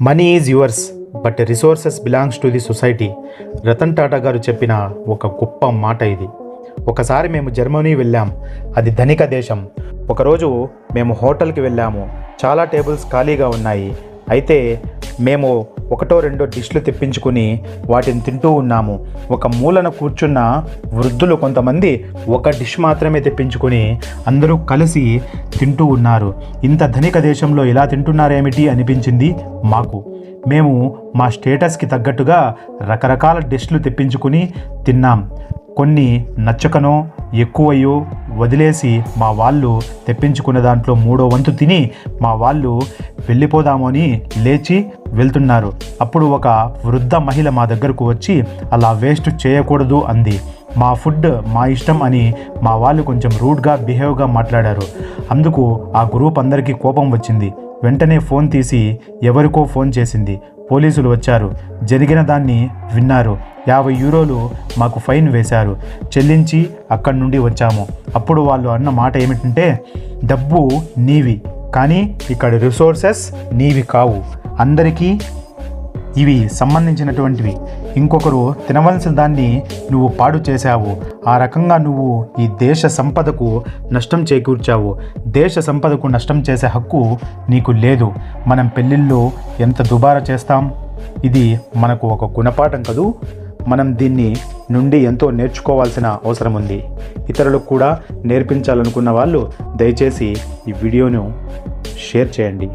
Money is yours but resources belongs to the society. Ratan Tata గారు చెప్పిన ఒక గొప్ప మాట ఇది. ఒకసారి మేము జర్మనీ వెళ్ళాం. అది ధనిక దేశం. ఒకరోజు మేము హోటల్కి వెళ్ళాము. చాలా టేబుల్స్ ఖాళీగా ఉన్నాయి. అయితే మేము ఒకటో రెండో డిష్లు తెప్పించుకుని వాటిని తింటూ ఉన్నాము. ఒక మూలన కూర్చున్న వృద్ధులు కొంతమంది ఒక డిష్ మాత్రమే తెప్పించుకొని అందరూ కలిసి తింటూ ఉన్నారు. ఇంత ధనిక దేశంలో ఇలా తింటున్నారేమిటి అనిపించింది మాకు. మేము మా స్టేటస్కి తగ్గట్టుగా రకరకాల డిష్లు తెప్పించుకుని తిన్నాం. కొన్ని నచ్చకనో ఎక్కువయ్యో వదిలేసి మా వాళ్ళు తెప్పించుకున్న దాంట్లో 3వ వంతు తిని మా వాళ్ళు వెళ్ళిపోదామని లేచి వెళ్తున్నారు. అప్పుడు ఒక వృద్ధ మహిళ మా దగ్గరకు వచ్చి అలా వేస్ట్ చేయకూడదు అంది. మా ఫుడ్ మా ఇష్టం అని మా వాళ్ళు కొంచెం రూడ్గా బిహేవ్గా మాట్లాడారు. అందుకు ఆ గ్రూప్ అందరికీ కోపం వచ్చింది. వెంటనే ఫోన్ తీసి ఎవరికో ఫోన్ చేసింది. పోలీసులు వచ్చారు. జరిగిన దాన్ని విన్నారు. 50 యూరోలు మాకు ఫైన్ వేశారు. చెల్లించి అక్కడి నుండి వచ్చాము. అప్పుడు వాళ్ళు అన్న మాట ఏమిటంటే, డబ్బు నీవి కానీ ఇక్కడ రిసోర్సెస్ నీవి కావు. అందరికీ ఇవి సంబంధించినటువంటివి. ఇంకొకరు తినవలసిన దాన్ని నువ్వు పాడు చేశావు. ఆ రకంగా నువ్వు ఈ దేశ సంపదకు నష్టం చేకూర్చావు. దేశ సంపదకు నష్టం చేసే హక్కు నీకు లేదు. మనం పెళ్ళిళ్ళు ఎంత దుబారా చేస్తాం. ఇది మనకు ఒక గుణపాఠం కదూ. మనం దీన్ని నుండి ఎంతో నేర్చుకోవాల్సిన అవసరం ఉంది. ఇతరులకు కూడా నేర్పించాలనుకున్న వాళ్ళు దయచేసి ఈ వీడియోను షేర్ చేయండి.